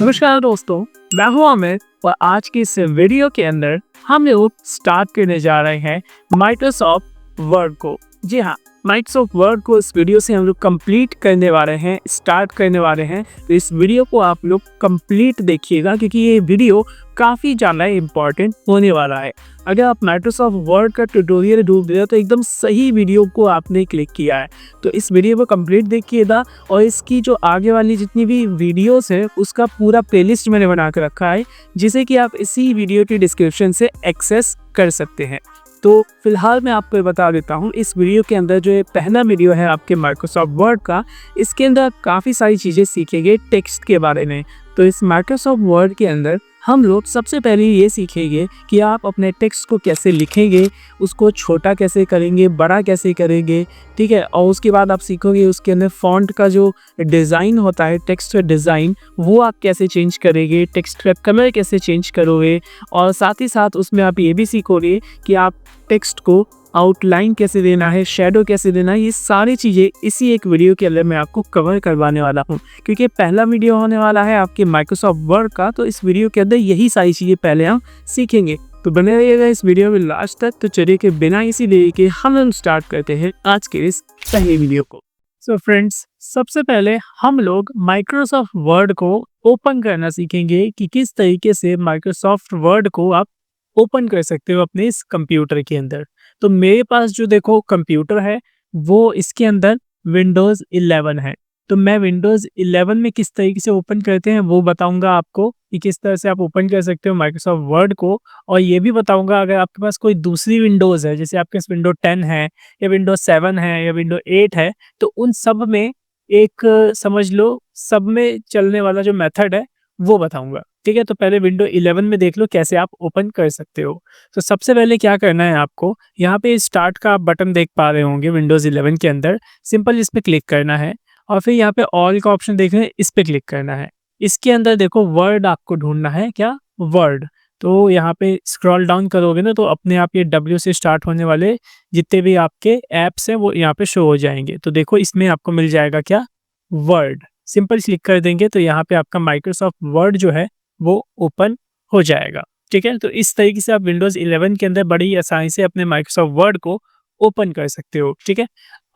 नमस्कार दोस्तों, मैं हूं अमित और आज की इस वीडियो के अंदर हम लोग स्टार्ट करने जा रहे हैं माइक्रोसॉफ्ट वर्ड को। जी हाँ, माइक्रोसॉफ्ट वर्ड को इस वीडियो से हम लोग कंप्लीट करने वाले हैं, स्टार्ट करने वाले हैं। तो इस वीडियो को आप लोग कंप्लीट देखिएगा क्योंकि ये वीडियो काफ़ी ज़्यादा इम्पॉर्टेंट होने वाला है। अगर आप माइक्रोसॉफ्ट वर्ड का ट्यूटोरियल ढूंढ रहे हो तो एकदम सही वीडियो को आपने क्लिक किया है। तो इस वीडियो को कंप्लीट देखिएगा और इसकी जो आगे वाली जितनी भी वीडियोस है उसका पूरा प्लेलिस्ट मैंने बना कर रखा है, जिसे कि आप इसी वीडियो की डिस्क्रिप्शन से एक्सेस कर सकते हैं। तो फिलहाल मैं आपको ये बता देता हूँ, इस वीडियो के अंदर जो ये पहला वीडियो है आपके माइक्रोसॉफ्ट वर्ड का, इसके अंदर काफ़ी सारी चीज़ें सीखेंगे टेक्स्ट के बारे में। तो इस माइक्रोसॉफ्ट वर्ड के अंदर हम लोग सबसे पहले ये सीखेंगे कि आप अपने टेक्स्ट को कैसे लिखेंगे, उसको छोटा कैसे करेंगे, बड़ा कैसे करेंगे, ठीक है। और उसके बाद आप सीखोगे उसके अंदर फ़ॉन्ट का जो डिज़ाइन होता है, टेक्स्ट का डिज़ाइन, वो आप कैसे चेंज करेंगे, टेक्स्ट का कलर कैसे चेंज करोगे। और साथ ही साथ उसमें आप ये भी सीखोगे कि आप टेक्स्ट को आउटलाइन कैसे देना है, शेडो कैसे देना है। ये सारी चीज़ें इसी एक वीडियो के अंदर मैं आपको कवर करवाने वाला हूँ, क्योंकि पहला वीडियो होने वाला है आपके माइक्रोसॉफ्ट वर्ड का। तो इस वीडियो के अंदर यही सारी चीज़ें पहले हम सीखेंगे। तो बने रहिएगा इस वीडियो में लास्ट तक। तो चलिए कि बिना इसी देरी के हम स्टार्ट करते हैं आज के इस पहले वीडियो को। सो फ्रेंड्स, सबसे पहले हम लोग माइक्रोसॉफ्ट वर्ड को ओपन करना सीखेंगे कि किस तरीके से माइक्रोसॉफ्ट वर्ड को आप ओपन कर सकते हो अपने इस कंप्यूटर के अंदर। तो मेरे पास जो देखो कंप्यूटर है, वो इसके अंदर विंडोज़ 11 है। तो मैं विंडोज़ 11 में किस तरीके से ओपन करते हैं वो बताऊंगा आपको कि किस तरह से आप ओपन कर सकते हो माइक्रोसॉफ्ट वर्ड को। और ये भी बताऊंगा अगर आपके पास कोई दूसरी विंडोज़ है, जैसे आपके पास विंडो 10 है या विंडो 7 है या विंडो 8 है, तो उन सब में एक समझ लो सब में चलने वाला जो मेथड है वो बताऊंगा, ठीक है। तो पहले विंडो 11 में देख लो कैसे आप ओपन कर सकते हो। तो सबसे पहले क्या करना है आपको, यहाँ पे स्टार्ट का आप बटन देख पा रहे होंगे विंडोज़ 11 के अंदर, सिंपल इस पे क्लिक करना है और फिर यहाँ पे ऑल का ऑप्शन देख रहे हैं, इस पे क्लिक करना है। इसके अंदर देखो वर्ड आपको ढूंढना है, क्या वर्ड। तो यहाँ पे स्क्रॉल डाउन करोगे ना तो अपने आप ये W से स्टार्ट होने वाले जितने भी आपके ऐप्स हैं वो यहाँ पे शो हो जाएंगे। तो देखो इसमें आपको मिल जाएगा क्या, वर्ड। सिंपल क्लिक कर देंगे तो यहाँ पे आपका माइक्रोसॉफ्ट वर्ड जो है वो ओपन हो जाएगा, ठीक है। तो इस तरीके से आप विंडोज़ 11 के अंदर बड़ी आसानी से अपने माइक्रोसॉफ्ट वर्ड को ओपन कर सकते हो, ठीक है।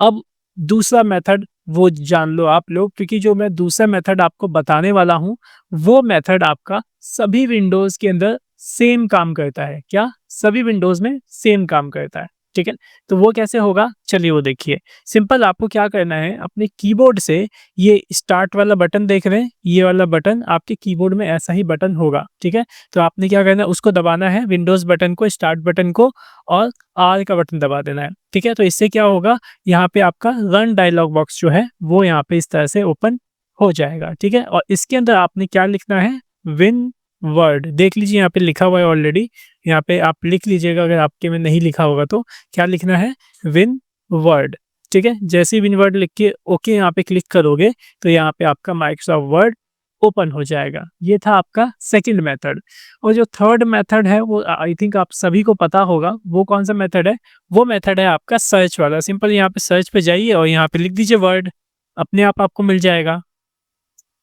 अब दूसरा मेथड वो जान लो आप लोग, क्योंकि जो मैं दूसरा मेथड आपको बताने वाला हूँ वो मेथड आपका सभी विंडोज़ के अंदर सेम काम करता है। क्या, सभी विंडोज़ में सेम काम करता है, ठीक है। तो वो कैसे होगा, चलिए वो देखिए। सिंपल आपको क्या करना है, अपने कीबोर्ड से ये स्टार्ट वाला बटन देख रहे हैं, ये वाला बटन आपके कीबोर्ड में ऐसा ही बटन होगा, ठीक है। तो आपने क्या करना है, उसको दबाना है, विंडोज़ बटन को, स्टार्ट बटन को, और आर का बटन दबा देना है, ठीक है। तो इससे क्या होगा, यहाँ पे आपका रन डायलॉग बॉक्स जो है वो यहाँ पे इस तरह से ओपन हो जाएगा, ठीक है। और इसके अंदर आपने क्या लिखना है, विन वर्ड। देख लीजिए यहाँ पे लिखा हुआ है ऑलरेडी, यहाँ पे आप लिख लीजिएगा अगर आपके में नहीं लिखा होगा तो। क्या लिखना है, विन वर्ड, ठीक है। जैसे ही विन वर्ड लिख के ओके यहाँ पे क्लिक करोगे तो यहाँ पे आपका माइक्रोसॉफ्ट वर्ड ओपन हो जाएगा। ये था आपका सेकंड मेथड। और जो थर्ड मेथड है वो आई थिंक आप सभी को पता होगा, वो कौन सा मेथड है, वो मेथड है आपका सर्च वाला। सिंपल यहाँ पे सर्च पे जाइए और यहाँ पे लिख दीजिए वर्ड, अपने आप आपको मिल जाएगा,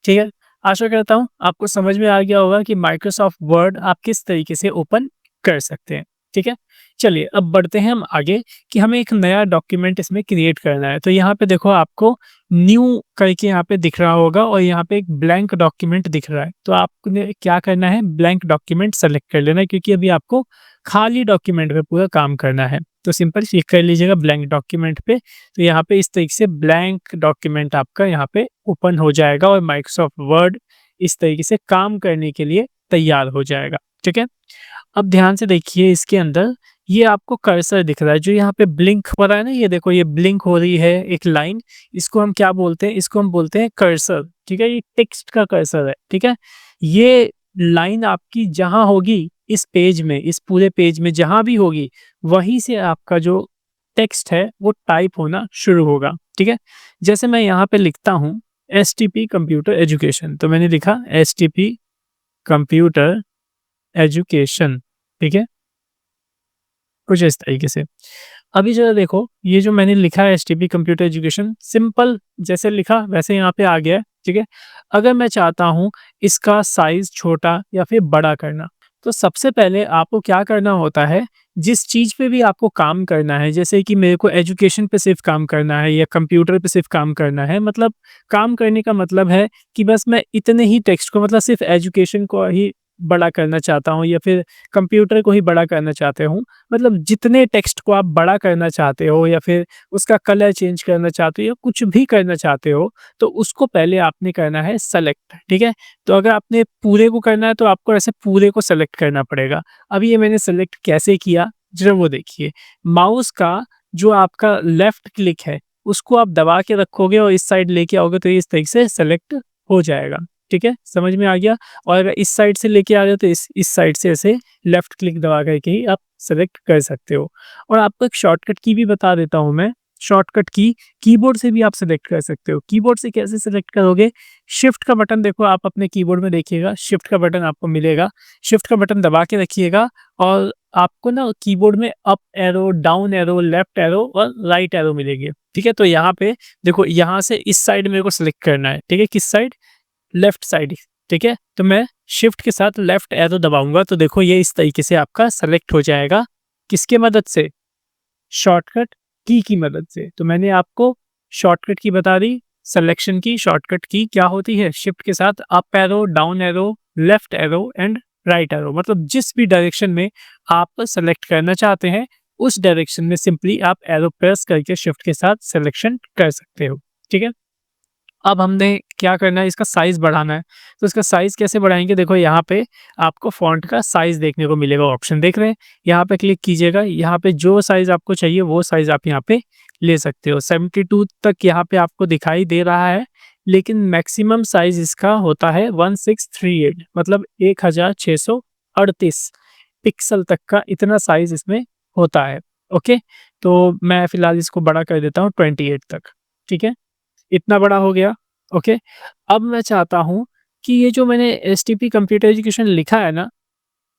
ठीक है। आशा करता हूँ आपको समझ में आ गया होगा कि माइक्रोसॉफ्ट वर्ड आप किस तरीके से ओपन कर सकते हैं, ठीक है। चलिए अब बढ़ते हैं हम आगे कि हमें एक नया डॉक्यूमेंट इसमें क्रिएट करना है। तो यहाँ पे देखो आपको न्यू करके यहाँ पे दिख रहा होगा और यहाँ पे एक ब्लैंक डॉक्यूमेंट दिख रहा है। तो आपने क्या करना है, ब्लैंक डॉक्यूमेंट सेलेक्ट कर लेना है, क्योंकि अभी आपको खाली डॉक्यूमेंट पे पूरा काम करना है। तो सिंपल क्लिक कर लीजिएगा ब्लैंक डॉक्यूमेंट पे। तो यहाँ पे इस तरीके से ब्लैंक डॉक्यूमेंट आपका यहाँ पे ओपन हो जाएगा और माइक्रोसॉफ्ट वर्ड इस तरीके से काम करने के लिए तैयार हो जाएगा, ठीक है। अब ध्यान से देखिए, इसके अंदर ये आपको कर्सर दिख रहा है, जो यहाँ पे ब्लिंक हो रहा है ना, ये देखो ये ब्लिंक हो रही है एक लाइन, इसको हम क्या बोलते हैं, इसको हम बोलते हैं कर्सर, ठीक है। ये टेक्स्ट का कर्सर है, ठीक है। ये लाइन आपकी जहां होगी इस पेज में, इस पूरे पेज में जहां भी होगी, वहीं से आपका जो टेक्स्ट है वो टाइप होना शुरू होगा, ठीक है। जैसे मैं यहाँ पे लिखता हूँ STP कंप्यूटर एजुकेशन, तो मैंने लिखा STP कंप्यूटर एजुकेशन, ठीक है, कुछ इस तरीके से। अभी जरा देखो, ये जो मैंने लिखा है STP कंप्यूटर एजुकेशन, सिंपल जैसे लिखा वैसे यहाँ पे आ गया है, ठीक है। अगर मैं चाहता हूँ इसका साइज़ छोटा या फिर बड़ा करना, तो सबसे पहले आपको क्या करना होता है, जिस चीज़ पे भी आपको काम करना है, जैसे कि मेरे को एजुकेशन पे सिर्फ़ काम करना है या कंप्यूटर पे सिर्फ़ काम करना है, मतलब काम करने का मतलब है कि बस मैं इतने ही टेक्स्ट को, मतलब सिर्फ़ एजुकेशन को ही बड़ा करना चाहता हूँ या फिर कंप्यूटर को ही बड़ा करना चाहते हूँ। मतलब जितने टेक्स्ट को आप बड़ा करना चाहते हो या फिर उसका कलर चेंज करना चाहते हो या कुछ भी करना चाहते हो, तो उसको पहले आपने करना है सेलेक्ट, ठीक है? तो अगर आपने पूरे को करना है तो आपको ऐसे पूरे को सेलेक्ट करना पड़ेगा। अब ये मैंने सेलेक्ट कैसे किया, ज़रा वो देखिए। माउस का जो आपका लेफ्ट क्लिक है, उसको आप दबा के रखोगे और इस साइड लेके आओगे तो ये इस तरीके से सेलेक्ट हो जाएगा, ठीक है? समझ में आ गया? और अगर इस साइड से लेके आ रहे हो तो इस साइड से ऐसे लेफ्ट क्लिक दबा करके ही आप सेलेक्ट कर सकते हो। और आपको एक शॉर्टकट की भी बता देता हूँ मैं। शॉर्टकट की कीबोर्ड से भी आप सेलेक्ट कर सकते हो। कीबोर्ड से कैसे सेलेक्ट करोगे? शिफ्ट का बटन देखो, आप अपने कीबोर्ड में देखिएगा, शिफ्ट का बटन आपको मिलेगा। शिफ्ट का बटन दबा के रखिएगा और आपको ना कीबोर्ड में up arrow, down arrow, left arrow और राइट एरो मिलेगी, ठीक है? तो यहाँ पे देखो, यहाँ से इस साइड मेरे को सेलेक्ट करना है, ठीक है? किस साइड? लेफ्ट साइड, ठीक है? तो मैं शिफ्ट के साथ लेफ्ट एरो दबाऊँगा तो देखो ये इस तरीके से आपका सेलेक्ट हो जाएगा। किसके मदद से? शॉर्टकट की मदद से। तो मैंने आपको शॉर्टकट की बता दी, सिलेक्शन की शॉर्टकट की क्या होती है? शिफ्ट के साथ up arrow, down arrow, left arrow and right arrow, मतलब जिस भी डायरेक्शन में आप सेलेक्ट करना चाहते हैं, उस डायरेक्शन में सिंपली आप एरो प्रेस करके शिफ्ट के साथ सिलेक्शन कर सकते हो, ठीक है? अब हमने क्या करना है, इसका साइज़ बढ़ाना है। तो इसका साइज़ कैसे बढ़ाएँगे? देखो यहाँ पे आपको फ़ॉन्ट का साइज़ देखने को मिलेगा, ऑप्शन देख रहे हैं? यहाँ पे क्लिक कीजिएगा, यहाँ पे जो साइज़ आपको चाहिए वो साइज़ आप यहाँ पे ले सकते हो। 72 तक यहाँ पे आपको दिखाई दे रहा है, लेकिन मैक्सिमम साइज़ इसका होता है 1638, मतलब 1638 पिक्सल तक का इतना साइज़ इसमें होता है। ओके? तो मैं फ़िलहाल इसको बड़ा कर देता हूँ 28 तक, ठीक है? इतना बड़ा हो गया, ओके। अब मैं चाहता हूँ कि ये जो मैंने एसटीपी कंप्यूटर एजुकेशन लिखा है ना,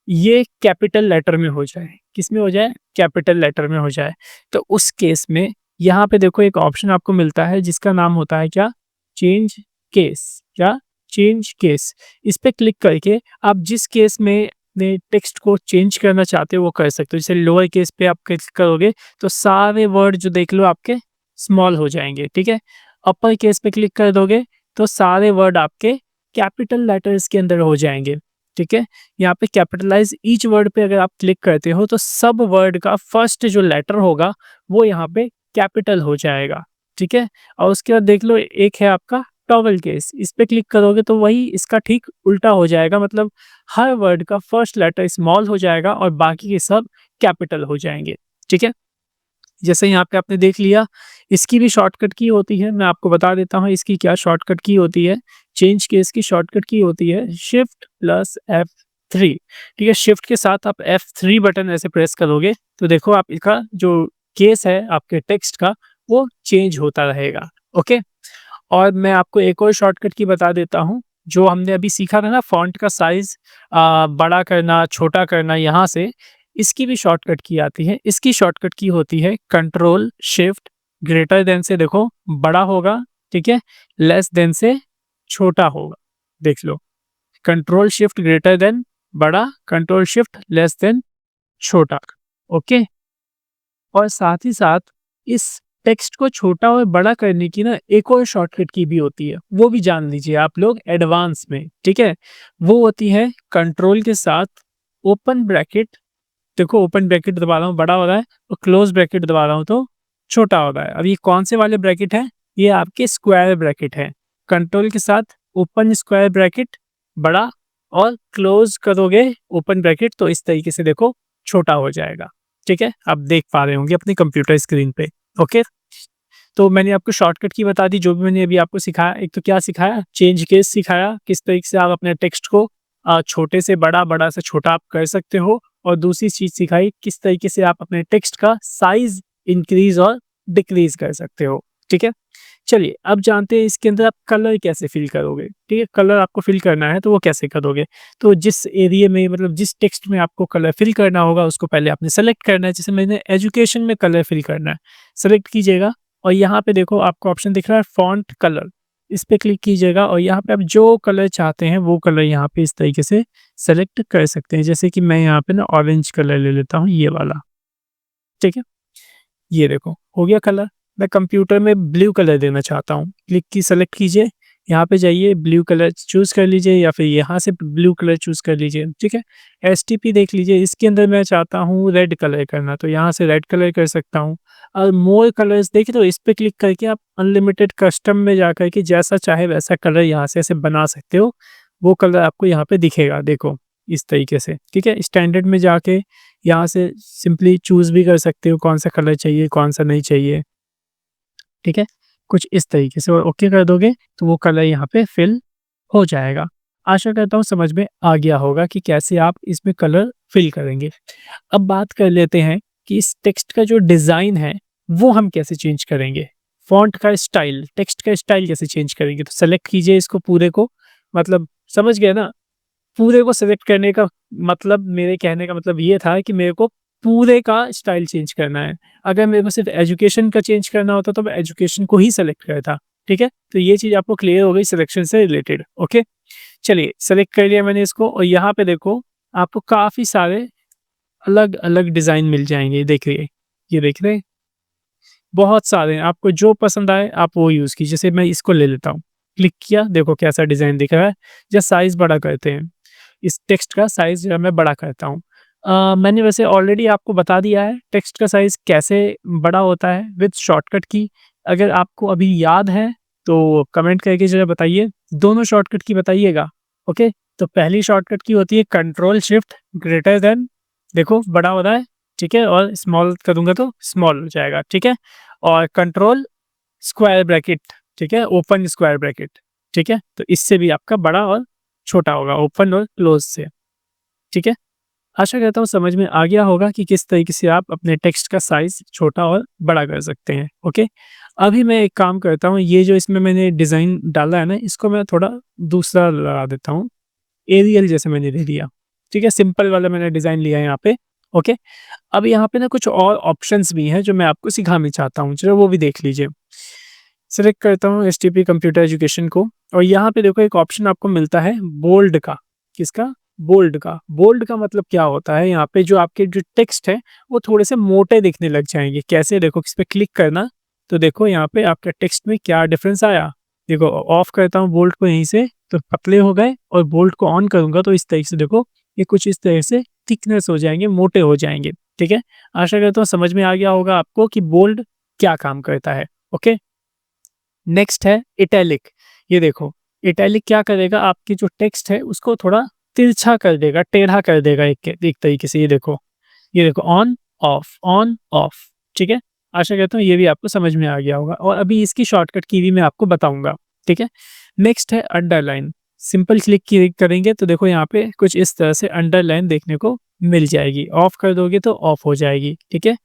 ये कैपिटल लेटर में हो जाए। किसमें हो जाए? कैपिटल लेटर में हो जाए। तो उस केस में यहाँ पे देखो एक ऑप्शन आपको मिलता है जिसका नाम होता है क्या? चेंज केस, क्या? Change case. इस पे क्लिक करके आप जिस केस में ने टेक्स्ट को चेंज करना चाहते हो वो कर सकते हो। जैसे लोअर केस पे आप क्लिक करोगे तो सारे वर्ड जो देख लो आपके स्मॉल हो जाएँगे, ठीक है? अपर केस पे क्लिक कर दोगे तो सारे वर्ड आपके कैपिटल लेटर्स के अंदर हो जाएँगे, ठीक है? यहाँ पे कैपिटलाइज़ ईच वर्ड पे अगर आप क्लिक करते हो तो सब वर्ड का फर्स्ट जो लेटर होगा वो यहाँ पे कैपिटल हो जाएगा, ठीक है? और उसके बाद देख लो एक है आपका टॉगल केस, इस पे क्लिक करोगे तो वही इसका ठीक उल्टा हो जाएगा, मतलब हर वर्ड का फर्स्ट लेटर स्मॉल हो जाएगा और बाकी के सब कैपिटल हो जाएँगे, ठीक है? जैसे यहाँ पे आपने देख लिया, इसकी भी शॉर्टकट की होती है, मैं आपको बता देता हूँ इसकी क्या शॉर्टकट की होती है। चेंज केस की शॉर्टकट की होती है शिफ्ट प्लस F3, ठीक है? शिफ्ट के साथ आप F3 बटन ऐसे प्रेस करोगे तो देखो आप इसका जो केस है आपके टेक्स्ट का वो चेंज होता रहेगा, ओके? और मैं आपको एक और शॉर्टकट की बता देता हूँ, जो हमने अभी सीखा था ना फ़ॉन्ट का साइज़ बड़ा करना, छोटा करना यहाँ से, इसकी भी शॉर्टकट की आती है। इसकी शॉर्टकट की होती है कंट्रोल शिफ्ट ग्रेटर देन से देखो बड़ा होगा, ठीक है? लेस देन से छोटा होगा, देख लो। कंट्रोल शिफ्ट ग्रेटर देन बड़ा, कंट्रोल शिफ्ट लेस देन छोटा, ओके? और साथ ही साथ इस टेक्स्ट को छोटा और बड़ा करने की ना एक और शॉर्टकट की भी होती है, वो भी जान लीजिए आप लोग एडवांस में, ठीक है? वो होती है कंट्रोल के साथ ओपन ब्रैकेट, देखो ओपन ब्रैकेट दबा रहा हूँ बड़ा हो रहा है और क्लोज ब्रैकेट दबा रहा हूँ तो छोटा हो रहा है। अब ये कौन से वाले ब्रैकेट है? ये आपके स्क्वायर ब्रैकेट है। कंट्रोल के साथ ओपन स्क्वायर ब्रैकेट बड़ा और क्लोज करोगे ओपन ब्रैकेट तो इस तरीके से देखो छोटा हो जाएगा, ठीक है? आप देख पा रहे होंगे अपनी कंप्यूटर स्क्रीन पे, ओके? तो मैंने आपको शॉर्टकट की बता दी, जो भी मैंने अभी आपको सिखाया। एक तो क्या सिखाया? चेंज केस सिखाया, किस तरीके से आप अपने टेक्स्ट को छोटे से बड़ा, बड़ा से छोटा आप कर सकते हो। और दूसरी चीज़ सिखाई किस तरीके से आप अपने टेक्स्ट का साइज़ इंक्रीज़ और डिक्रीज़ कर सकते हो, ठीक है? चलिए, अब जानते हैं इसके अंदर आप कलर कैसे फ़िल करोगे, ठीक है? कलर आपको फ़िल करना है तो वो कैसे करोगे? तो जिस एरिया में, मतलब जिस टेक्स्ट में आपको कलर फ़िल करना होगा उसको पहले आपने सेलेक्ट करना है। जैसे मैंने एजुकेशन में कलर फ़िल करना है, सेलेक्ट कीजिएगा और यहाँ पे देखो आपको ऑप्शन दिख रहा है फ़ॉन्ट कलर, इस पे क्लिक कीजिएगा और यहाँ पे आप जो कलर चाहते हैं वो कलर यहाँ पे इस तरीके से सेलेक्ट कर सकते हैं। जैसे कि मैं यहाँ पे ना ऑरेंज कलर ले लेता हूँ, ये वाला, ठीक है। ये देखो हो गया कलर। मैं कंप्यूटर में ब्लू कलर देना चाहता हूँ, क्लिक की सेलेक्ट कीजिए, यहाँ पे जाइए ब्लू कलर चूज़ कर लीजिए या फिर यहाँ से ब्लू कलर चूज़ कर लीजिए, ठीक है। एसटीपी देख लीजिए, इसके अंदर मैं चाहता हूँ रेड कलर करना, तो यहाँ से रेड कलर कर सकता हूँ। और मोर कलर्स देखिए, तो इस पे क्लिक करके आप अनलिमिटेड कस्टम में जाकर के जैसा चाहे वैसा कलर यहाँ से ऐसे बना सकते हो। वो कलर आपको यहाँ पे दिखेगा, देखो इस तरीके से, ठीक है। स्टैंडर्ड में जाके यहाँ से सिंपली चूज़ भी कर सकते हो कौन सा कलर चाहिए, कौन सा नहीं चाहिए, ठीक है। कुछ इस तरीके से और ओके कर दोगे तो वो कलर यहाँ पे फिल हो जाएगा। आशा करता हूँ समझ में आ गया होगा कि कैसे आप इसमें कलर फिल करेंगे। अब बात कर लेते हैं कि इस टेक्स्ट का जो डिज़ाइन है वो हम कैसे चेंज करेंगे। फ़ॉन्ट का स्टाइल, टेक्स्ट का स्टाइल कैसे चेंज करेंगे, तो सेलेक्ट कीजिए इसको पूरे को, मतलब समझ गए ना? पूरे को सेलेक्ट करने का मतलब, मेरे कहने का मतलब ये था कि मेरे को पूरे का स्टाइल चेंज करना है। अगर मेरे को सिर्फ़ एजुकेशन का चेंज करना होता तो मैं एजुकेशन को ही सेलेक्ट करता, ठीक है? तो ये चीज़ आपको क्लियर हो गई सिलेक्शन से रिलेटेड, ओके? चलिए सेलेक्ट कर लिया मैंने इसको और यहाँ पे देखो आपको काफ़ी सारे अलग-अलग डिज़ाइन मिल जाएँगे, देखिए। ये देख रहे हैं? बहुत सारे हैं, आपको जो पसंद आए आप वो यूज़ कीजिए। जैसे मैं इसको ले लेता हूँ, क्लिक किया, देखो कैसा डिज़ाइन दिख रहा है। या साइज़ बड़ा करते हैं, इस टेक्स्ट का साइज़ जो है मैं बड़ा करता हूँ। मैंने वैसे ऑलरेडी आपको बता दिया है टेक्स्ट का साइज़ कैसे बड़ा होता है विद शॉर्टकट की। अगर आपको अभी याद है तो कमेंट करके ज़रा बताइए, दोनों शॉर्टकट की बताइएगा, ओके? तो पहली शॉर्टकट की होती है कंट्रोल शिफ्ट ग्रेटर देन, देखो बड़ा हो रहा है, ठीक है? और स्मॉल करूँगा तो स्मॉल हो जाएगा, ठीक है? और कंट्रोल स्क्वायर ब्रैकेट, ठीक है? ओपन स्क्वायर ब्रैकेट, ठीक है? तो इससे भी आपका बड़ा और छोटा होगा, ओपन और क्लोज़ से, ठीक है? आशा करता हूँ समझ में आ गया होगा कि किस तरीके से आप अपने टेक्स्ट का साइज़ छोटा और बड़ा कर सकते हैं, ओके? अभी मैं एक काम करता हूँ, ये जो इसमें मैंने डिज़ाइन डाला है ना, इसको मैं थोड़ा दूसरा लगा देता हूँ। एरियल जैसे मैंने ले लिया, ठीक है? सिंपल वाला मैंने डिज़ाइन लिया है यहाँ पे, ओके? अब यहाँ पे ना कुछ और ऑप्शंस भी हैं जो मैं आपको सिखाना चाहता हूँ, ज़रा वो भी देख लीजिए। सेलेक्ट करता हूँ एसटीपी कंप्यूटर एजुकेशन को और यहाँ पे देखो एक ऑप्शन आपको मिलता है बोल्ड का। किसका? बोल्ड का। बोल्ड का मतलब क्या होता है, यहाँ पे जो आपके जो टेक्स्ट है वो थोड़े से मोटे दिखने लग जाएंगे। कैसे, देखो इस पे क्लिक करना तो देखो यहाँ पे आपके टेक्स्ट में क्या डिफरेंस आया। देखो ऑफ करता हूँ बोल्ड को यहीं से तो पतले हो गए और बोल्ड को ऑन करूंगा तो इस तरीके से देखो ये कुछ इस तरह से थिकनेस हो जाएंगे, मोटे हो जाएंगे, ठीक है। आशा करता हूँ समझ में आ गया होगा आपको कि बोल्ड क्या काम करता है, ओके। नेक्स्ट है इटैलिक। ये देखो इटैलिक क्या करेगा, आपकी जो टेक्स्ट है उसको थोड़ा तिरछा कर देगा, टेढ़ा कर देगा एक तरीके से। ये देखो ऑन ऑफ, ठीक है। आशा करता हूँ ये भी आपको समझ में आ गया होगा और अभी इसकी शॉर्टकट की भी मैं आपको बताऊंगा, ठीक है। नेक्स्ट है अंडरलाइन। सिंपल क्लिक करेंगे तो देखो यहाँ पे कुछ इस तरह से अंडरलाइन देखने को मिल जाएगी। ऑफ कर दोगे तो ऑफ हो जाएगी, ठीक है।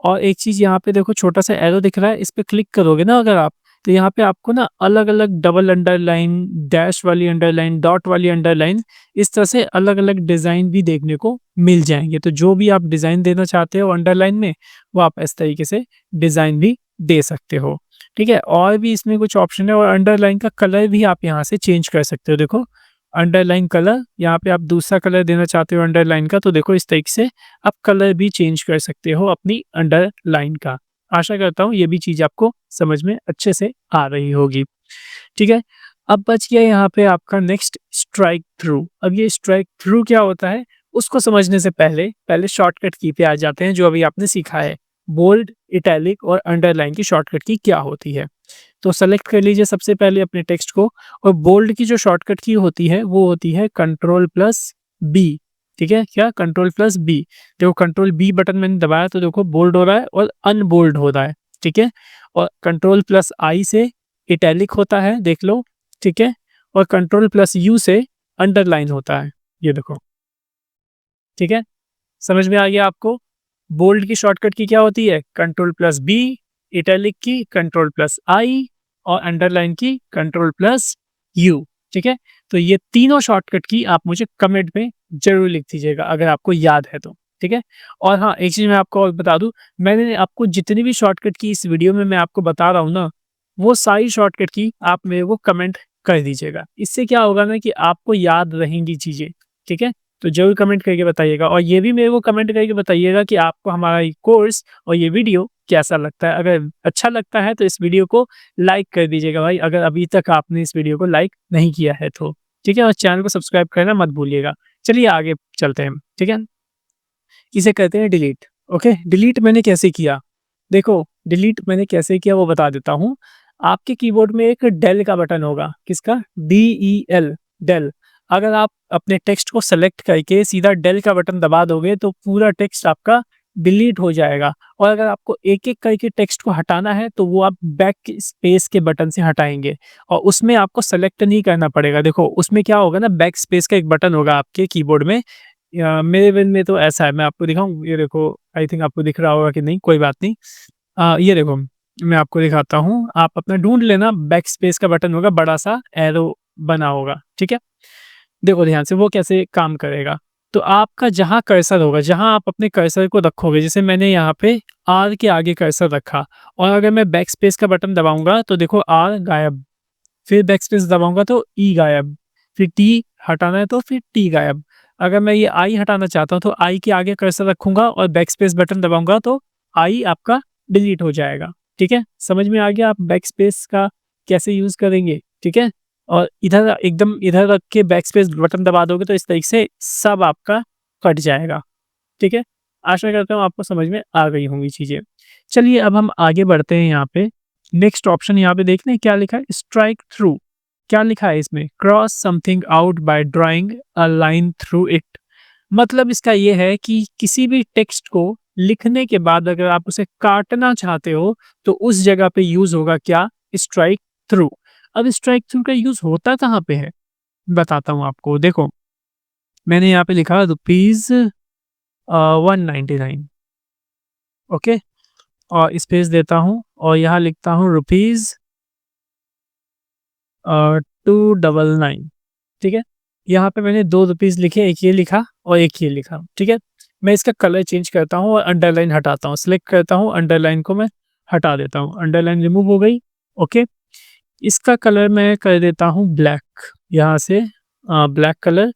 और एक चीज़ यहाँ पे देखो छोटा सा एरो दिख रहा है, इस पे क्लिक करोगे ना अगर आप, तो यहाँ पे आपको ना अलग-अलग डबल अंडरलाइन, डैश वाली अंडरलाइन, डॉट वाली अंडरलाइन, इस तरह से अलग-अलग डिज़ाइन भी देखने को मिल जाएँगे। तो जो भी आप डिज़ाइन देना चाहते हो अंडरलाइन में, वो आप इस तरीके से डिज़ाइन भी दे सकते हो, ठीक है। और भी इसमें कुछ ऑप्शन है और अंडरलाइन का कलर भी आप यहाँ से चेंज कर सकते हो। देखो अंडरलाइन कलर, यहाँ पे आप दूसरा कलर देना चाहते हो अंडरलाइन का, तो देखो इस तरीके से आप कलर भी चेंज कर सकते हो अपनी अंडरलाइन का। आशा करता हूँ ये भी चीज़ आपको समझ में अच्छे से आ रही होगी, ठीक है। अब बच गया यहाँ पे आपका नेक्स्ट स्ट्राइक थ्रू। अब ये स्ट्राइक थ्रू क्या होता है उसको समझने से पहले शॉर्टकट की पे आ जाते हैं जो अभी आपने सीखा है। बोल्ड, इटैलिक और अंडरलाइन की शॉर्टकट की क्या होती है। तो सेलेक्ट कर लीजिए सबसे पहले अपने टेक्स्ट को और बोल्ड की जो शॉर्टकट की होती है वो होती है कंट्रोल प्लस बी, ठीक है। क्या? Control plus B. देखो कंट्रोल बी बटन मैंने दबाया तो देखो बोल्ड हो रहा है और अनबोल्ड हो रहा है, ठीक है। और कंट्रोल प्लस आई से इटैलिक होता है, देख लो, ठीक है। और कंट्रोल प्लस यू से अंडरलाइन होता है, ये देखो, ठीक है। समझ में आ गया आपको? बोल्ड की शॉर्टकट की क्या होती है? कंट्रोल प्लस बी, इटैलिक की कंट्रोल प्लस आई और अंडरलाइन की कंट्रोल प्लस यू, ठीक है। तो ये तीनों शॉर्टकट की आप मुझे कमेंट में जरूर लिख दीजिएगा अगर आपको याद है तो, ठीक है। और हाँ, एक चीज़ मैं आपको और बता दूं, मैंने आपको जितनी भी शॉर्टकट की इस वीडियो में मैं आपको बता रहा हूँ ना, वो सारी शॉर्टकट की आप मेरे को कमेंट कर दीजिएगा। इससे क्या होगा ना कि आपको याद रहेंगी चीज़ें, ठीक है? तो ज़रूर कमेंट करके बताइएगा और ये भी मेरे को कमेंट करके बताइएगा कि आपको हमारा ये कोर्स और ये वीडियो कैसा लगता है। अगर अच्छा लगता है तो इस वीडियो को लाइक कर दीजिएगा भाई, अगर अभी तक आपने इस वीडियो को लाइक नहीं किया है तो, ठीक है? और चैनल को सब्सक्राइब करना मत भूलिएगा। चलिए आगे चलते हैं, ठीक है? इसे कहते हैं डिलीट। ओके, डिलीट मैंने कैसे किया? देखो, डिलीट मैंने कैसे किया वो बता देता हूँ। आपके कीबोर्ड में एक डेल का बटन होगा, किसका? DEL, Del. अगर आप अपने टेक्स्ट को सेलेक्ट करके सीधा डेल का बटन दबा दोगे तो पूरा टेक्स्ट आपका डिलीट हो जाएगा और अगर आपको एक-एक करके टेक्स्ट को हटाना है तो वो आप बैक स्पेस के बटन से हटाएँगे और उसमें आपको सेलेक्ट नहीं करना पड़ेगा। देखो, उसमें क्या होगा ना, बैक स्पेस का एक बटन होगा आपके कीबोर्ड में, या मेरे वेन में तो ऐसा है, मैं आपको दिखाऊँ? ये देखो, आई थिंक आपको दिख रहा होगा कि नहीं, कोई बात नहीं। ये देखो, मैं आपको दिखाता हूँ, आप अपना ढूँढ लेना, बैक स्पेस का बटन होगा, बड़ा-सा एरो बना होगा, ठीक है? देखो ध्यान से वो कैसे काम करेगा। तो आपका जहाँ कर्सर होगा, जहाँ आप अपने कर्सर को रखोगे, जैसे मैंने यहाँ पे आर के आगे कर्सर रखा और अगर मैं बैक स्पेस का बटन दबाऊँगा तो देखो आर गायब, फिर बैक स्पेस दबाऊँगा तो ई गायब, फिर टी हटाना है तो फिर टी गायब। अगर मैं ये आई हटाना चाहता हूँ तो आई के आगे कर्सर रखूँगा और बैक स्पेस बटन दबाऊँगा तो आई आपका डिलीट हो जाएगा। ठीक है? समझ में आ गया आप बैक स्पेस का कैसे यूज़ करेंगे, ठीक है? और इधर एकदम इधर रख के बैक स्पेस बटन दबा दोगे तो इस तरीके से सब आपका कट जाएगा। ठीक है? आशा करता हूँ आपको समझ में आ गई होंगी चीज़ें। चलिए अब हम आगे बढ़ते हैं यहाँ पे। नेक्स्ट ऑप्शन यहाँ पे देख लें क्या लिखा है? Strike through. क्या लिखा है इसमें? Cross something out by drawing a line through it. मतलब इसका ये है कि किसी भी टेक्स्ट को लिखने के बाद अगर आप उसे काटना चाहते हो तो उस जगह पे यूज़ होगा क्या? Strike through. अब स्ट्राइक थ्रू का यूज़ होता कहाँ पे है? बताता हूँ आपको। देखो, मैंने यहाँ पे लिखा रुपीज़ 199, ओके? और स्पेस देता हूँ और यहाँ लिखता हूँ रुपीज़ 299, ठीक है? यहाँ पे मैंने 2 रुपीज़ लिखे, एक ये लिखा और एक ये लिखा, ठीक है? मैं इसका कलर चेंज करता हूँ और अंडरलाइन हटाता हूँ, सिलेक्ट करता हूँ, अंडरलाइन को मैं हटा देता हूँ, अंडरलाइन रिमूव हो गई, ओके? इसका कलर मैं कर देता हूँ ब्लैक, यहाँ से ब्लैक कलर,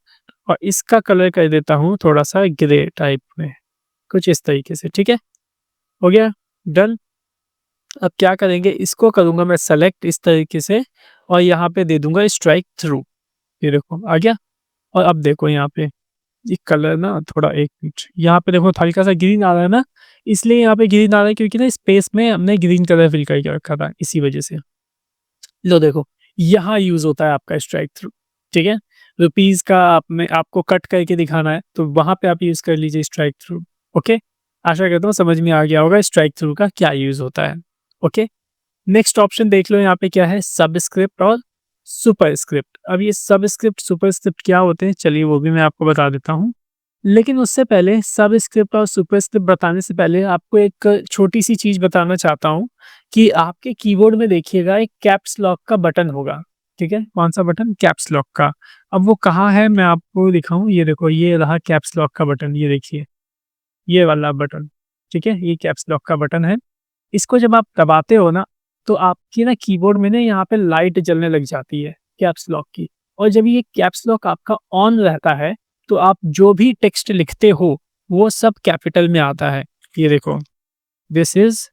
और इसका कलर कर देता हूँ थोड़ा-सा ग्रे टाइप में, कुछ इस तरीके से, ठीक है? हो गया? डन? अब क्या करेंगे, इसको करूँगा मैं सेलेक्ट इस तरीके से और यहाँ पे दे दूँगा स्ट्राइक थ्रू। ये देखो आ गया। और अब देखो यहाँ पे ये कलर ना थोड़ा, एक मिनट, यहाँ पे देखो हल्का-सा ग्रीन आ रहा है ना, इसलिए यहाँ पे ग्रीन आ रहा है क्योंकि ना स्पेस में हमने ग्रीन कलर फिल करके रखा था, इसी वजह से। लो देखो, यहाँ यूज़ होता है आपका स्ट्राइक थ्रू, ठीक है? रुपीज़ का आप में आपको कट करके दिखाना है, तो वहाँ पे आप यूज़ कर लीजिए स्ट्राइक थ्रू, ओके? आशा करता हूँ समझ में आ गया होगा स्ट्राइक थ्रू का क्या यूज़ होता है, ओके? नेक्स्ट ऑप्शन देख लो यहाँ पे क्या है, सबस्क्रिप्ट और सुपरस्क्रिप्ट। अब ये सबस्क्रिप्ट, सुपरस्क्रिप्ट क्या होते हैं? चलिए वो भी मैं आपको बता देता हूँ। लेकिन उससे पहले सबस्क्रिप्ट और सुपरस्क्रिप्ट बताने से पहले आपको एक छोटी-सी चीज़ बताना चाहता हूँ कि आपके कीबोर्ड में देखिएगा एक कैप्स लॉक का बटन होगा, ठीक है? कौन-सा बटन? कैप्स लॉक का। अब वो कहाँ है मैं आपको दिखाऊँ? ये देखो, ये रहा कैप्स लॉक का बटन, ये देखिए, ये वाला बटन, ठीक है? ये कैप्स लॉक का बटन है। इसको जब आप दबाते हो ना, तो आपकी ना कीबोर्ड में ना यहाँ पे लाइट जलने लग जाती है कैप्स लॉक की, और जब ये कैप्स लॉक आपका ऑन रहता है, तो आप जो भी टेक्स्ट लिखते हो, वो सब कैपिटल में आता है। ये देखो, दिस इज़,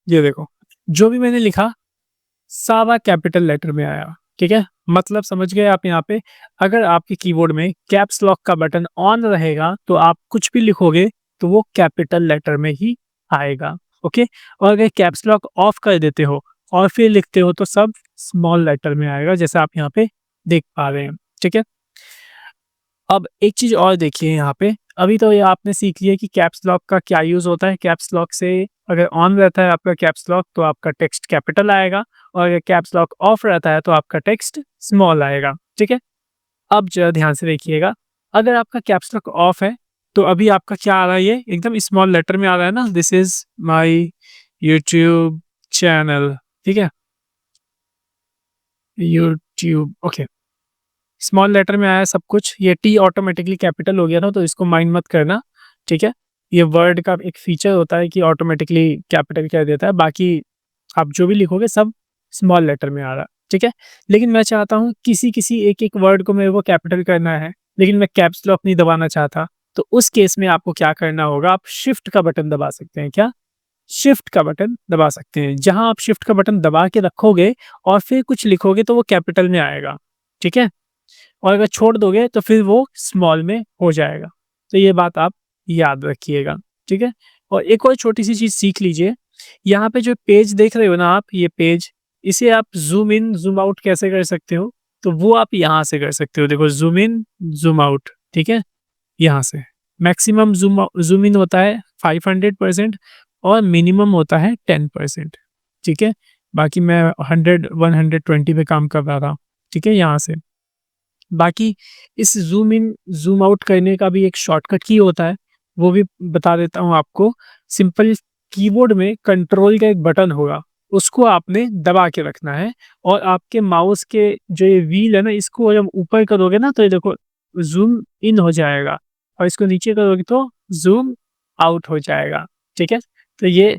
ये देखो, जो भी मैंने लिखा सारा कैपिटल लेटर में आया, ठीक है? मतलब समझ गए आप यहाँ पे? अगर आपके कीबोर्ड में कैप्स लॉक का बटन ऑन रहेगा, तो आप कुछ भी लिखोगे, तो वो कैपिटल लेटर में ही आएगा, ओके? और अगर कैप्स लॉक ऑफ कर देते हो और फिर लिखते हो, तो सब स्मॉल लेटर में आएगा, जैसा आप यहाँ पे देख पा रहे हैं, ठीक है? अब एक चीज़ और देखिए यहाँ पे, अभी तो ये आपने सीख लिया कि कैप्स लॉक का क्या यूज़ होता है। कैप्स लॉक से अगर ऑन रहता है आपका कैप्स लॉक तो आपका टेक्स्ट कैपिटल आएगा, और अगर कैप्स लॉक ऑफ रहता है तो आपका टेक्स्ट स्मॉल आएगा, ठीक है? अब ज़रा ध्यान से देखिएगा, अगर आपका कैप्स लॉक ऑफ है, तो अभी आपका क्या आ रहा है, ये एकदम स्मॉल लेटर में आ रहा है ना, this is my YouTube channel, ठीक है? YouTube, okay. स्मॉल लेटर में आया सब कुछ, ये टी ऑटोमेटिकली कैपिटल हो गया था, तो इसको माइंड मत करना। ठीक है। ये वर्ड का एक फीचर होता है कि ऑटोमेटिकली कैपिटल कर देता है, बाकी आप जो भी लिखोगे सब स्मॉल लेटर में आ रहा है, ठीक है। लेकिन मैं चाहता हूँ किसी एक वर्ड को मेरे को कैपिटल करना है, लेकिन मैं कैप्स लॉक नहीं दबाना चाहता, तो उस केस में आपको क्या करना होगा, आप शिफ्ट का बटन दबा सकते हैं। क्या? शिफ्ट का बटन दबा सकते हैं। जहां आप शिफ्ट का बटन दबा के रखोगे और फिर कुछ लिखोगे तो वो कैपिटल में आएगा, ठीक है। और अगर छोड़ दोगे तो फिर वो स्मॉल में हो जाएगा। तो ये बात आप याद रखिएगा, ठीक है। और एक और छोटी सी चीज़ सीख लीजिए, यहाँ पे जो पेज देख रहे हो ना आप, ये पेज, इसे आप ज़ूम इन, ज़ूम आउट कैसे कर सकते हो? तो वो आप यहाँ से कर सकते हो। देखो ज़ूम इन, ज़ूम आउट, ठीक है? यहाँ से। मैक्सिमम ज़ूम इन होता है 500% और मिनिमम होता है 10%, ठीक है? बाकी मैं 100, 120 पे काम कर रहा था, ठीक है? यहाँ से। बाकी इस ज़ूम इन, ज़ूम आउट करने का भी एक शॉर्टकट की होता है, वो भी बता देता हूँ आपको। सिंपल कीबोर्ड में कंट्रोल का एक बटन होगा, उसको आपने दबा के रखना है और आपके माउस के जो ये व्हील है ना, इसको जब ऊपर करोगे ना तो ये देखो ज़ूम इन हो जाएगा और इसको नीचे करोगे तो ज़ूम आउट हो जाएगा, ठीक है? तो ये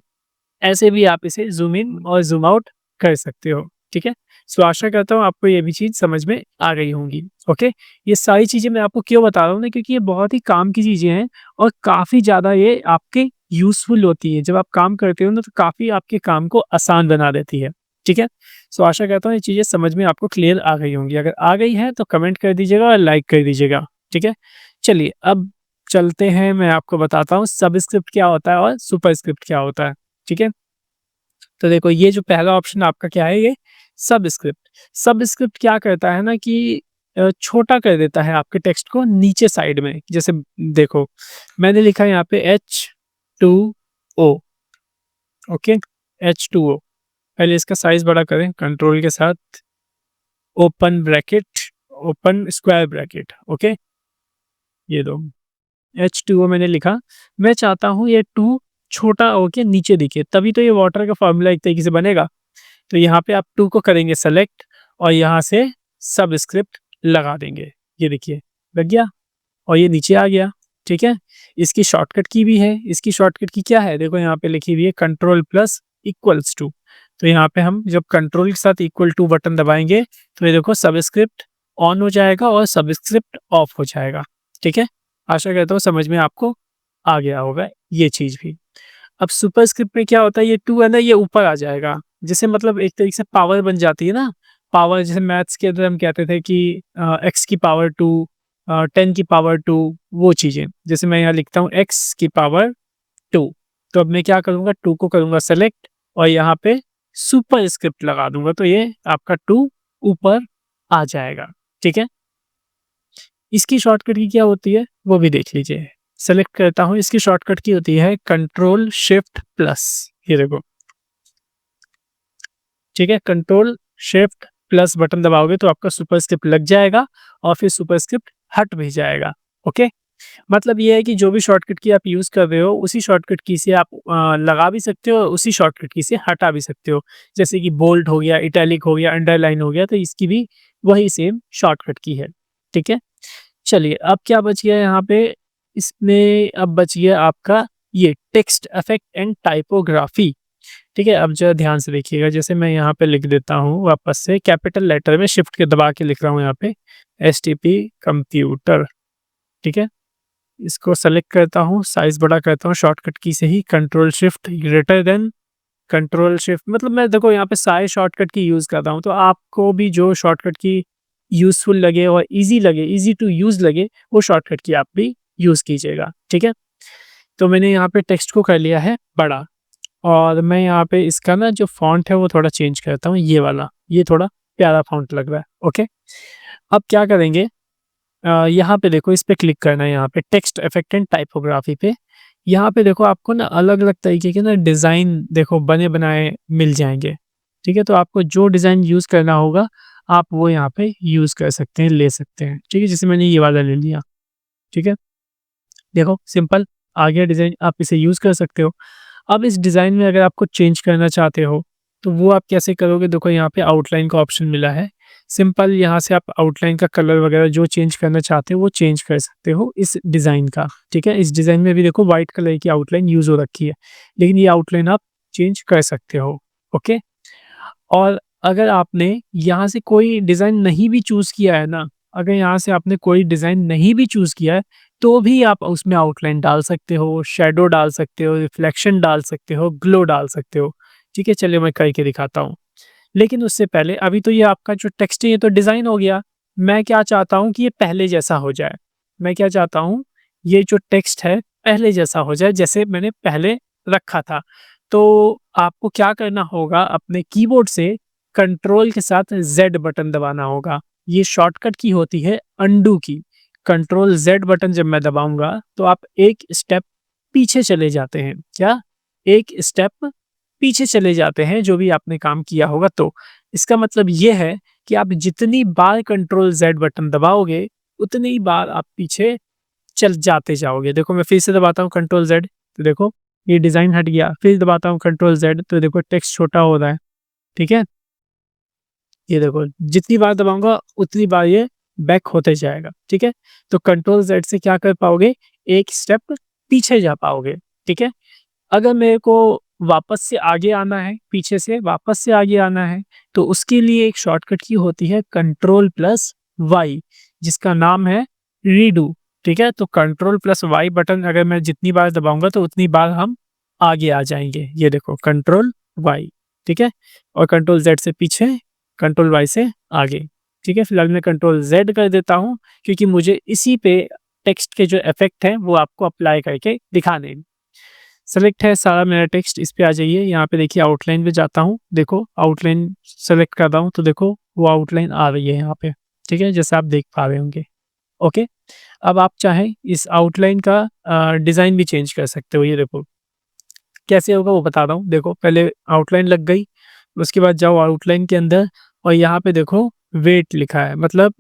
ऐसे भी आप इसे ज़ूम इन और ज़ूम आउट कर सकते हो, ठीक है? सो आशा करता हूँ आपको ये भी चीज़ समझ में आ गई होंगी, ओके? ये सारी चीज़ें मैं आपको क्यों बता रहा हूँ ना, क्योंकि ये बहुत ही काम की चीज़ें हैं और काफ़ी ज़्यादा ये आपके यूज़फुल होती है। जब आप काम करते हो ना तो काफ़ी आपके काम को आसान बना देती है, ठीक है? सो आशा करता हूँ ये चीज़ें समझ में आपको क्लियर आ गई होंगी। अगर आ गई है तो कमेंट कर दीजिएगा और लाइक कर दीजिएगा, ठीक है? चलिए अब चलते हैं, मैं आपको बताता हूँ सबस्क्रिप्ट क्या होता है और सुपरस्क्रिप्ट क्या होता है, ठीक है? तो देखो ये जो पहला ऑप्शन आपका क्या है, ये सबस्क्रिप्ट। सबस्क्रिप्ट क्या करता है ना कि छोटा कर देता है आपके टेक्स्ट को नीचे साइड में। जैसे देखो मैंने लिखा है यहाँ पे H2O, ओके, H2O। पहले इसका साइज बड़ा करें कंट्रोल के साथ, open bracket, open square bracket, okay, ये दो H2O मैंने लिखा। मैं चाहता हूँ ये 2 छोटा होके नीचे दिखे, तभी तो ये वाटर का फॉर्मूला एक तरीके से बनेगा। तो यहाँ पे आप 2 को करेंगे सेलेक्ट और यहाँ से सबस्क्रिप्ट लगा देंगे। ये देखिए लग गया और ये नीचे आ गया, ठीक है। इसकी शॉर्टकट की भी है। इसकी शॉर्टकट की क्या है, देखो यहाँ पे लिखी हुई है कंट्रोल प्लस इक्वल्स टू। तो यहाँ पे हम जब कंट्रोल के साथ इक्वल टू बटन दबाएंगे तो ये देखो सबस्क्रिप्ट ऑन हो जाएगा और सबस्क्रिप्ट ऑफ हो जाएगा, ठीक है। आशा करता हूँ समझ में आपको आ गया होगा ये चीज़ भी। अब सुपरस्क्रिप्ट में क्या होता है, ये 2 है ना, ये ऊपर आ जाएगा। जैसे मतलब एक तरीके से पावर बन जाती है ना, पावर जैसे मैथ्स के अंदर हम कहते थे कि x की पावर 2, 10 की पावर 2, वो चीज़ें। जैसे मैं यहाँ लिखता हूँ x की पावर 2, तो अब मैं क्या करूँगा, 2 को करूँगा सेलेक्ट और यहाँ पे सुपरस्क्रिप्ट लगा दूँगा, तो ये आपका 2 ऊपर आ जाएगा, ठीक है। इसकी शॉर्टकट की क्या होती है वो भी देख लीजिए। सेलेक्ट करता हूँ, इसकी शॉर्टकट की होती है कंट्रोल शिफ्ट प्लस, ये देखो, ठीक है। कंट्रोल शिफ्ट प्लस बटन दबाओगे तो आपका सुपरस्क्रिप्ट लग जाएगा और फिर सुपरस्क्रिप्ट हट भी जाएगा, ओके। मतलब ये है कि जो भी शॉर्टकट की आप यूज़ कर रहे हो उसी शॉर्टकट की से आप लगा भी सकते हो, उसी शॉर्टकट की से हटा भी सकते हो। जैसे कि बोल्ड हो गया, इटैलिक हो गया, अंडरलाइन हो गया, तो इसकी भी वही सेम शॉर्टकट की है, ठीक है। चलिए अब क्या बच गया यहाँ पे, इसमें अब बच गया आपका ये टेक्स्ट इफेक्ट एंड टाइपोग्राफी, ठीक है। अब जरा ध्यान से देखिएगा, जैसे मैं यहाँ पे लिख देता हूँ वापस से कैपिटल लेटर में शिफ्ट के दबा के लिख रहा हूँ यहाँ पे STP कंप्यूटर, ठीक है। इसको सेलेक्ट करता हूँ, साइज बड़ा करता हूँ शॉर्टकट की से ही, control shift greater than, control shift, मतलब मैं देखो यहाँ पे सारे शॉर्टकट की यूज़ करता हूँ, तो आपको भी जो शॉर्टकट की यूज़फुल लगे और ईज़ी लगे, ईज़ी टू यूज़ लगे, वो शॉर्टकट की आप भी यूज़ कीजिएगा, ठीक है। तो मैंने यहाँ पे टेक्स्ट को कर लिया है बड़ा और मैं यहाँ पे इसका ना जो फ़ॉन्ट है वो थोड़ा चेंज करता हूँ, ये वाला, ये थोड़ा प्यारा फ़ॉन्ट लग रहा है, ओके। अब क्या करेंगे, यहाँ पे देखो इस पे क्लिक करना है, यहाँ पे टेक्स्ट इफेक्ट एंड टाइपोग्राफी पे। यहाँ पे देखो आपको ना अलग-अलग तरीके के ना डिज़ाइन देखो बने बनाए मिल जाएँगे, ठीक है। तो आपको जो डिज़ाइन यूज़ करना होगा आप वो यहाँ पे यूज़ कर सकते हैं, ले सकते हैं, ठीक है। जैसे मैंने ये वाला ले लिया, ठीक है। देखो सिंपल आ गया डिज़ाइन, आप इसे यूज़ कर सकते हो। अब इस डिज़ाइन में अगर आपको चेंज करना चाहते हो तो वो आप कैसे करोगे, देखो यहाँ पे आउटलाइन का ऑप्शन मिला है, सिंपल यहाँ से आप आउटलाइन का कलर वगैरह जो चेंज करना चाहते हो वो चेंज कर सकते हो इस डिज़ाइन का, ठीक है। इस डिज़ाइन में भी देखो वाइट कलर की आउटलाइन यूज़ हो रखी है, लेकिन ये आउटलाइन आप चेंज कर सकते हो, ओके। और अगर आपने यहाँ से कोई डिज़ाइन नहीं भी चूज़ किया है ना, अगर यहाँ से आपने कोई डिज़ाइन नहीं भी चूज़ किया है, तो भी आप उसमें आउटलाइन डाल सकते हो, शैडो डाल सकते हो, रिफ्लेक्शन डाल सकते हो, ग्लो डाल सकते हो, ठीक है। चलिए मैं करके दिखाता हूँ। लेकिन उससे पहले अभी तो ये आपका जो टेक्स्ट है ये तो डिज़ाइन हो गया। मैं क्या चाहता हूँ कि ये पहले जैसा हो जाए। मैं क्या चाहता हूँ, ये जो टेक्स्ट है पहले जैसा हो जाए जैसे मैंने पहले रखा था। तो आपको क्या करना होगा, अपने कीबोर्ड से कंट्रोल के साथ ज़ेड बटन दबाना होगा। ये शॉर्टकट की होती है अंडू की। कंट्रोल ज़ेड बटन जब मैं दबाऊँगा तो आप एक स्टेप पीछे चले जाते हैं। क्या? एक स्टेप पीछे चले जाते हैं जो भी आपने काम किया होगा तो। इसका मतलब ये है कि आप जितनी बार कंट्रोल ज़ेड बटन दबाओगे, उतनी ही बार आप पीछे चल जाते जाओगे। देखो मैं फिर से दबाता हूँ कंट्रोल ज़ेड, तो देखो ये डिज़ाइन हट गया। फिर दबाता हूँ कंट्रोल ज़ेड तो देखो टेक्स्ट छोटा हो रहा है, ठीक है? ये देखो जितनी बार दबाऊँगा उतनी बार ये बैक होते जाएगा, ठीक है? तो कंट्रोल ज़ेड से क्या कर पाओगे, एक स्टेप पीछे जा पाओगे, ठीक है? अगर मेरे को वापस से आगे आना है, पीछे से वापस से आगे आना है, तो उसके लिए एक शॉर्टकट की होती है कंट्रोल प्लस वाई, जिसका नाम है रीडू, ठीक है? तो कंट्रोल प्लस वाई बटन अगर मैं जितनी बार दबाऊँगा तो उतनी बार हम आगे आ जाएँगे। ये देखो कंट्रोल वाई, ठीक है? और कंट्रोल ज़ेड से पीछे, कंट्रोल वाई से आगे, ठीक है? फिलहाल मैं कंट्रोल ज़ेड कर देता हूँ क्योंकि मुझे इसी पे टेक्स्ट के जो इफ़ेक्ट हैं वो आपको अप्लाई करके दिखाने हैं। सेलेक्ट है सारा मेरा टेक्स्ट, इस पे आ जाइए। यहाँ पे देखिए आउटलाइन पे जाता हूँ, देखो आउटलाइन सेलेक्ट कर रहा हूँ तो देखो वो आउटलाइन आ रही है यहाँ पे, ठीक है? जैसे आप देख पा रहे होंगे, ओके। अब आप चाहें इस आउटलाइन का डिज़ाइन भी चेंज कर सकते हो। ये देखो कैसे होगा वो बता रहा हूँ। देखो पहले आउटलाइन लग गई, उसके बाद जाओ आउटलाइन के अंदर और यहाँ पे देखो वेट लिखा है, मतलब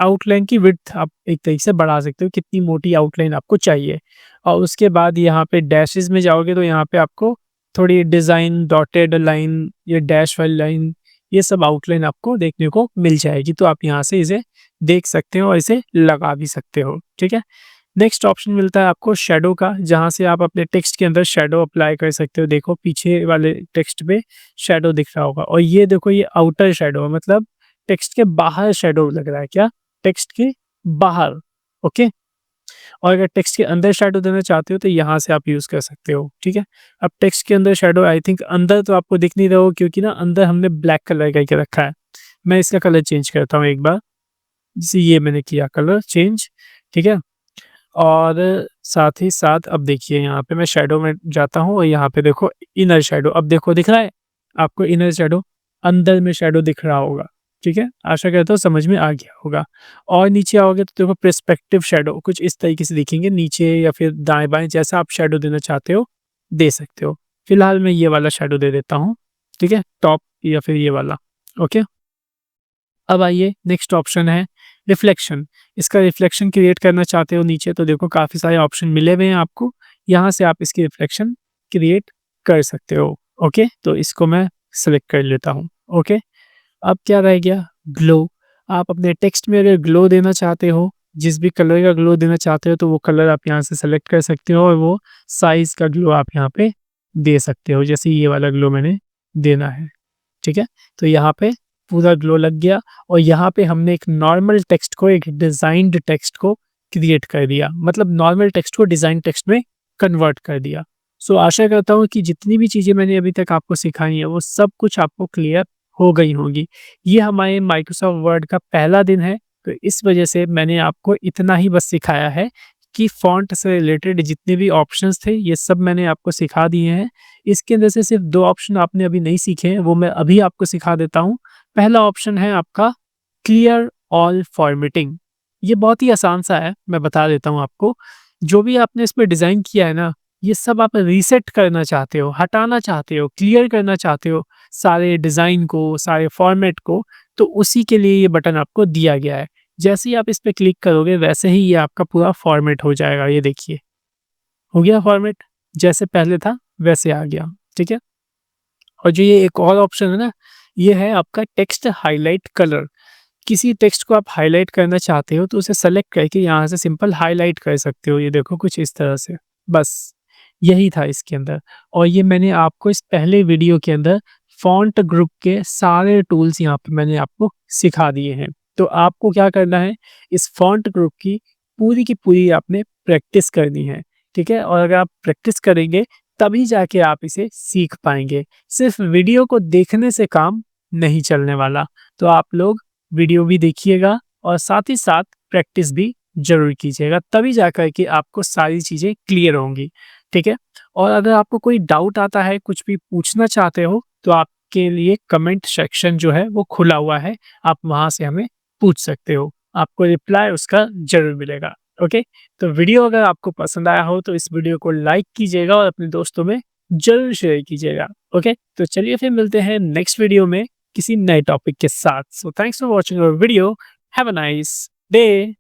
आउटलाइन की विड्थ आप एक तरीके से बढ़ा सकते हो, कितनी मोटी आउटलाइन आपको चाहिए। और उसके बाद यहाँ पे डैशेस में जाओगे तो यहाँ पे आपको थोड़ी डिज़ाइन, डॉटेड लाइन, ये डैश वाली लाइन, ये सब आउटलाइन आपको देखने को मिल जाएगी। तो आप यहाँ से इसे देख सकते हो और इसे लगा भी सकते हो, ठीक है। नेक्स्ट ऑप्शन मिलता है आपको शैडो का, जहाँ से आप अपने टेक्स्ट के अंदर शैडो अप्लाई कर सकते हो। देखो पीछे वाले टेक्स्ट पे शैडो दिख रहा होगा और ये देखो ये आउटर शैडो है, मतलब टेक्स्ट के बाहर शैडो लग रहा है। क्या? टेक्स्ट के बाहर, ओके। और अगर टेक्स्ट के अंदर शैडो देना चाहते हो तो यहाँ से आप यूज़ कर सकते हो, ठीक है। अब टेक्स्ट के अंदर शैडो आई थिंक अंदर तो आपको दिख नहीं रहा हो क्योंकि ना अंदर हमने ब्लैक कलर करके रखा है। मैं इसका कलर चेंज करता हूँ एक बार, जैसे ये मैंने किया कलर चेंज, ठीक है। और साथ ही साथ अब देखिए यहाँ पे मैं शैडो में जाता हूँ और यहाँ पे देखो इनर शैडो, अब देखो दिख रहा है आपको इनर शैडो, अंदर में शैडो दिख रहा होगा, ठीक है। आशा करता हूँ समझ में आ गया होगा। और नीचे आओगे तो देखो पर्सपेक्टिव शैडो कुछ इस तरीके से दिखेंगे, नीचे या फिर दाएं बाएं जैसा आप शैडो देना चाहते हो दे सकते हो। फिलहाल मैं ये वाला शैडो दे देता हूँ, ठीक है, टॉप या फिर ये वाला, ओके। अब आइए नेक्स्ट ऑप्शन है रिफ्लेक्शन। इसका रिफ्लेक्शन क्रिएट करना चाहते हो नीचे तो देखो काफ़ी सारे ऑप्शन मिले हुए हैं आपको, यहाँ से आप इसकी रिफ्लेक्शन क्रिएट कर सकते हो, ओके। तो इसको मैं सेलेक्ट कर लेता हूँ, ओके। अब क्या रह गया, ग्लो। आप अपने टेक्स्ट में अगर ग्लो देना चाहते हो, जिस भी कलर का ग्लो देना चाहते हो तो वो कलर आप यहाँ से सेलेक्ट कर सकते हो और वो साइज़ का ग्लो आप यहाँ पे दे सकते हो, जैसे ये वाला ग्लो मैंने देना है, ठीक है। तो यहाँ पे पूरा ग्लो लग गया और यहाँ पे हमने एक नॉर्मल टेक्स्ट को, एक डिज़ाइन्ड टेक्स्ट को क्रिएट कर दिया, मतलब नॉर्मल टेक्स्ट को डिज़ाइन टेक्स्ट में कन्वर्ट कर दिया। सो आशा करता हूँ कि जितनी भी चीज़ें मैंने अभी तक आपको सिखाई हैं वो सब कुछ आपको क्लियर हो गई होंगी। ये हमारे माइक्रोसॉफ्ट वर्ड का पहला दिन है, तो इस वजह से मैंने आपको इतना ही बस सिखाया है कि फ़ॉन्ट से रिलेटेड जितने भी ऑप्शंस थे ये सब मैंने आपको सिखा दिए हैं। इसके अंदर से सिर्फ 2 ऑप्शन आपने अभी नहीं सीखे हैं, वो मैं अभी आपको सिखा देता हूँ। पहला ऑप्शन है आपका क्लियर ऑल फॉर्मेटिंग। ये बहुत ही आसान सा है, मैं बता देता हूँ आपको। जो भी आपने इसमें डिज़ाइन किया है ना, ये सब आप रीसेट करना चाहते हो, हटाना चाहते हो, क्लियर करना चाहते हो सारे डिज़ाइन को, सारे फॉर्मेट को, तो उसी के लिए ये बटन आपको दिया गया है। जैसे ही आप इस पे क्लिक करोगे वैसे ही ये आपका पूरा फॉर्मेट हो जाएगा। ये देखिए, हो गया फॉर्मेट, जैसे पहले था वैसे आ गया, ठीक है। और जो ये एक और ऑप्शन है ना, ये है आपका टेक्स्ट हाइलाइट कलर। किसी टेक्स्ट को आप हाइलाइट करना चाहते हो तो उसे सेलेक्ट करके यहाँ से सिंपल हाइलाइट कर सकते हो। ये देखो कुछ इस तरह से, बस यही था इसके अंदर। और ये मैंने आपको इस पहले वीडियो के अंदर फ़ॉन्ट ग्रुप के सारे टूल्स यहाँ पे मैंने आपको सिखा दिए हैं। तो आपको क्या करना है, इस फ़ॉन्ट ग्रुप की पूरी आपने प्रैक्टिस करनी है, ठीक है? और अगर आप प्रैक्टिस करेंगे तभी जाके आप इसे सीख पाएँगे। सिर्फ़ वीडियो को देखने से काम नहीं चलने वाला। तो आप लोग वीडियो भी देखिएगा और साथ ही साथ प्रैक्टिस भी ज़रूर कीजिएगा, तभी जाकर के आपको सारी चीज़ें क्लियर होंगी, ठीक है? और अगर आपको कोई डाउट आता है, कुछ भी पूछना चाहते हो, तो आपके लिए कमेंट सेक्शन जो है वो खुला हुआ है, आप वहाँ से हमें पूछ सकते हो। आपको रिप्लाई उसका ज़रूर मिलेगा, ओके? तो वीडियो अगर आपको पसंद आया हो तो इस वीडियो को लाइक कीजिएगा और अपने दोस्तों में ज़रूर शेयर कीजिएगा, ओके? तो चलिए फिर मिलते हैं नेक्स्ट वीडियो में किसी नए टॉपिक के साथ। So thanks for watching our video. Have a nice day.